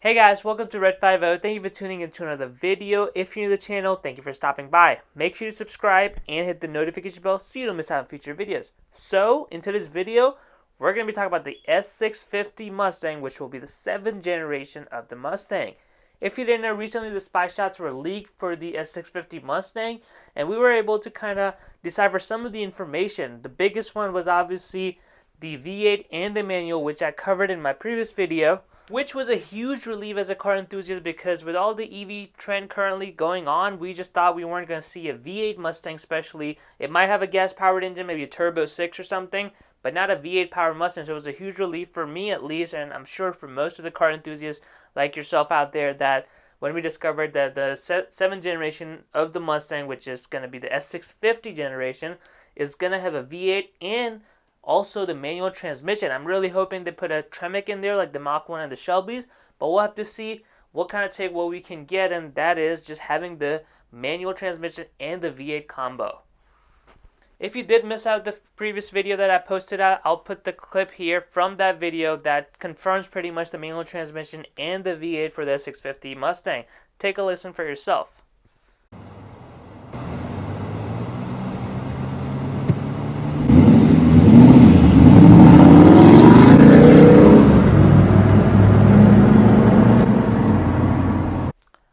Hey guys, welcome to Red 50. Thank you for tuning into another video. If you're new to the channel, thank you for stopping by. Make sure to subscribe and hit the notification bell so you don't miss out on future videos. So, in today's video, we're going to be talking about the S650 Mustang, which will be the 7th generation of the Mustang. If you didn't know, recently the spy shots were leaked for the S650 Mustang, and we were able to kind of decipher some of the information. The biggest one was obviously the V8 and the manual, which I covered in my previous video, which was a huge relief as a car enthusiast because with all the EV trend currently going on, we just thought we weren't going to see a V8 Mustang especially. It might have a gas-powered engine, maybe a Turbo 6 or something, but not a V8 powered Mustang. So it was a huge relief for me at least, and I'm sure for most of the car enthusiasts like yourself out there, that when we discovered that the 7th generation of the Mustang, which is going to be the S650 generation, is going to have a V8 and also the manual transmission. I'm really hoping they put a Tremec in there like the Mach 1 and the Shelbys, but we'll have to see what kind of take what we can get, and that is just having the manual transmission and the V8 combo. If you did miss out the previous video that I posted out, I'll put the clip here from that video that confirms pretty much the manual transmission and the V8 for the 650 Mustang. Take a listen for yourself.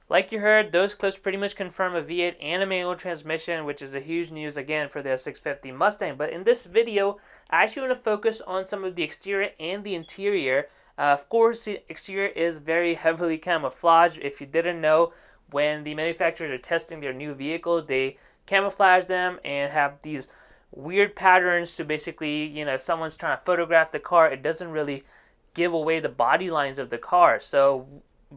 Like you heard, those clips pretty much confirm a V8 and a manual transmission, which is a huge news again for the 650 Mustang. But in this video, I actually want to focus on some of the exterior and the interior. Of course, the exterior is very heavily camouflaged. If you didn't know, when the manufacturers are testing their new vehicles, they camouflage them and have these weird patterns to basically, if someone's trying to photograph the car, it doesn't really give away the body lines of the car. So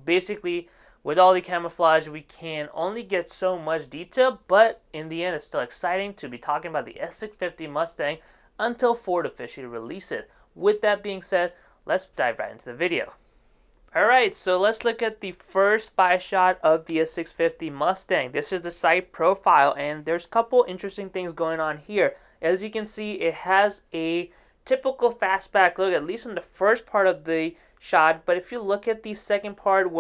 basically, with all the camouflage, we can only get so much detail, but in the end, it's still exciting to be talking about the S650 Mustang until Ford officially releases it. With that being said, let's dive right into the video. Alright, so let's look at the first spy shot of the S650 Mustang. This is the side profile, and there's a couple interesting things going on here. As you can see, it has a typical fastback look, at least in the first part of the shot, but if you look at the second part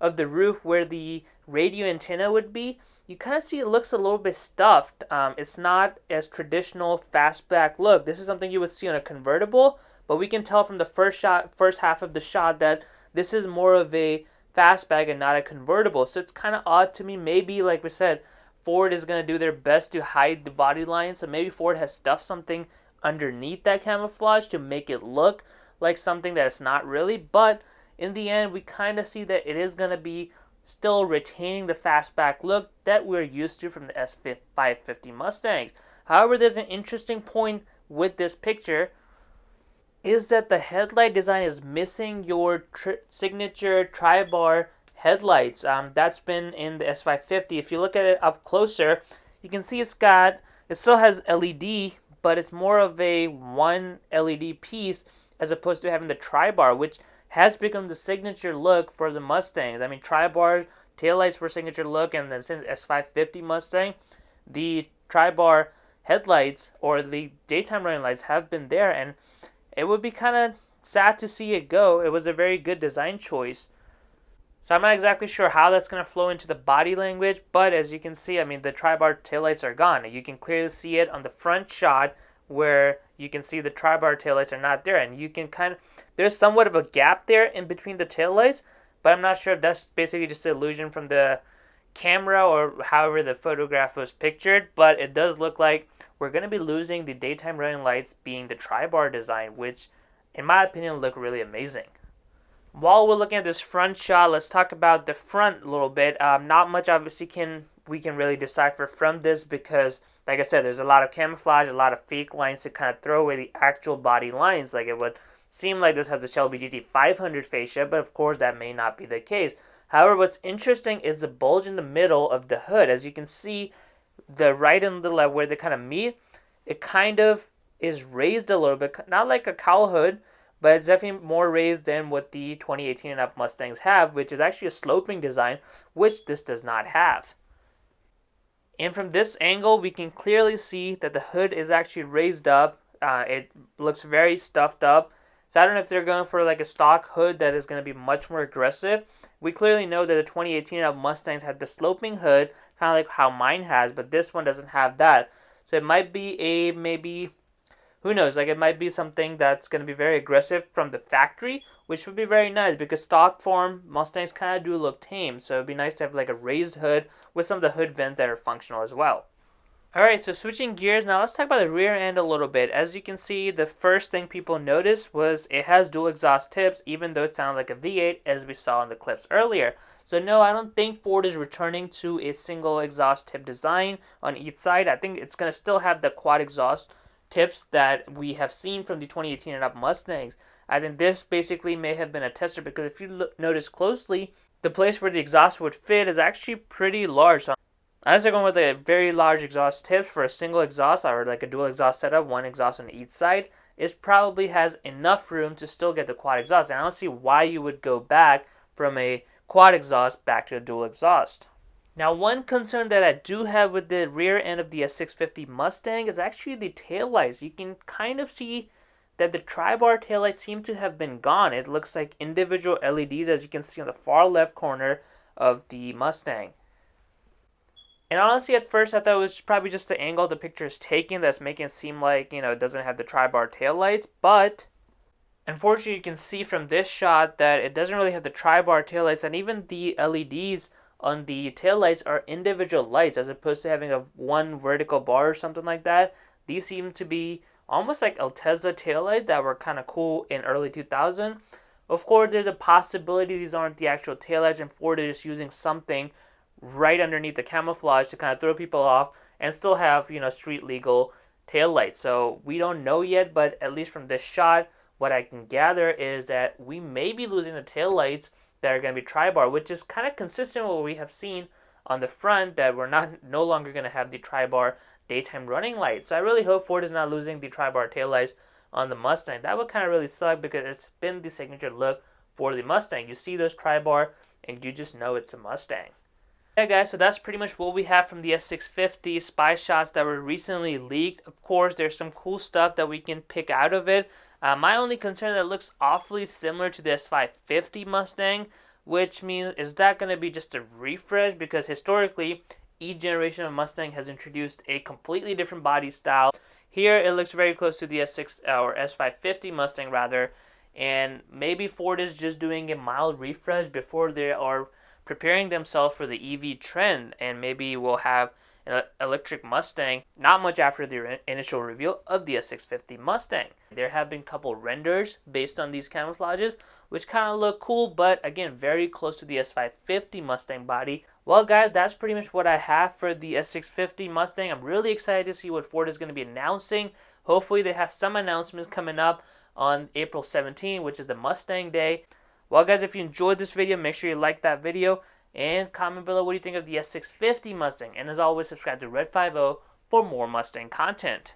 of the roof where the radio antenna would be, you kind of see it looks a little bit stuffed. It's not as traditional fastback look. This is something you would see on a convertible, but we can tell from the first half of the shot that this is more of a fastback and not a convertible. So it's kind of odd to me. Maybe, like we said, Ford is going to do their best to hide the body line. So maybe Ford has stuffed something underneath that camouflage to make it look like something that it's not really. But in the end, we kind of see that it is going to be still retaining the fastback look that we're used to from the S550 Mustangs. However, there's an interesting point with this picture, is that the headlight design is missing your signature tri-bar headlights. That's been in the S550. If you look at it up closer, you can see it still has LED, but it's more of a one LED piece as opposed to having the tri-bar, which has become the signature look for the Mustangs. I mean, tri-bar taillights were signature look, and then since S550 Mustang, the tri-bar headlights or the daytime running lights have been there, and it would be kind of sad to see it go. It was a very good design choice. So I'm not exactly sure how that's going to flow into the body language, but as you can see, I mean, the tri-bar taillights are gone. You can clearly see it on the front shot where you can see the tri-bar taillights are not there, and you can there's somewhat of a gap there in between the taillights, but I'm not sure if that's basically just an illusion from the camera or however the photograph was pictured, but it does look like we're going to be losing the daytime running lights being the tri-bar design, which in my opinion look really amazing. While we're looking at this front shot, let's talk about the front a little bit. Not much obviously we can really decipher from this because, like I said, there's a lot of camouflage, a lot of fake lines to kind of throw away the actual body lines. Like, it would seem like this has a Shelby GT500 fascia, but of course that may not be the case. However, what's interesting is the bulge in the middle of the hood. As you can see, the right and the left where they kind of meet, it kind of is raised a little bit, not like a cowl hood, but it's definitely more raised than what the 2018 and up Mustangs have, which is actually a sloping design, which this does not have. And from this angle, we can clearly see that the hood is actually raised up. It looks very stuffed up. So I don't know if they're going for like a stock hood that is going to be much more aggressive. We clearly know that the 2018 Mustangs had the sloping hood, kind of like how mine has, but this one doesn't have that. So it might be a maybe, who knows, like it might be something that's going to be very aggressive from the factory, which would be very nice because stock form Mustangs kind of do look tame. So it'd be nice to have like a raised hood with some of the hood vents that are functional as well. Alright, so switching gears, now let's talk about the rear end a little bit. As you can see, the first thing people noticed was it has dual exhaust tips, even though it sounded like a V8, as we saw in the clips earlier. So no, I don't think Ford is returning to a single exhaust tip design on each side. I think it's going to still have the quad exhaust tips that we have seen from the 2018 and up Mustangs. I think this basically may have been a tester because if you notice closely, the place where the exhaust would fit is actually pretty large. So unless they're going with a very large exhaust tips for a single exhaust or like a dual exhaust setup, one exhaust on each side, it probably has enough room to still get the quad exhaust. And I don't see why you would go back from a quad exhaust back to a dual exhaust. Now, one concern that I do have with the rear end of the S650 Mustang is actually the taillights. You can kind of see that the tri-bar taillights seem to have been gone. It looks like individual LEDs, as you can see on the far left corner of the Mustang. And honestly, at first, I thought it was probably just the angle the picture is taking that's making it seem like, it doesn't have the tri-bar taillights. But unfortunately, you can see from this shot that it doesn't really have the tri-bar taillights, and even the LEDs on the taillights are individual lights as opposed to having a one vertical bar or something like that. These seem to be almost like Tesla taillight that were kind of cool in early 2000. Of course, there's a possibility these aren't the actual taillights and Ford is just using something right underneath the camouflage to kind of throw people off and still have, street legal taillights. So we don't know yet, but at least from this shot, what I can gather is that we may be losing the taillights that are going to be tri-bar, which is kind of consistent with what we have seen on the front, that we're no longer going to have the tri-bar daytime running lights. So I really hope Ford is not losing the tri-bar taillights on the Mustang. That would kind of really suck because it's been the signature look for the Mustang. You see those tri-bar and you just know it's a Mustang. Yeah guys, so that's pretty much what we have from the S650 spy shots that were recently leaked. Of course, there's some cool stuff that we can pick out of it. My only concern that it looks awfully similar to the S550 Mustang, which means is that going to be just a refresh? Because historically, each generation of Mustang has introduced a completely different body style. Here, it looks very close to the S550 Mustang rather, and maybe Ford is just doing a mild refresh before they are preparing themselves for the EV trend, and maybe we'll have an electric Mustang not much after the initial reveal of the S650 Mustang. There have been a couple renders based on these camouflages, which kind of look cool, but again, very close to the S550 Mustang body. Well guys, that's pretty much what I have for the S650 Mustang. I'm really excited to see what Ford is going to be announcing. Hopefully they have some announcements coming up on April 17, which is the Mustang Day. Well guys, if you enjoyed this video, make sure you like that video and comment below what you think of the S650 Mustang. And as always, subscribe to Red 50 for more Mustang content.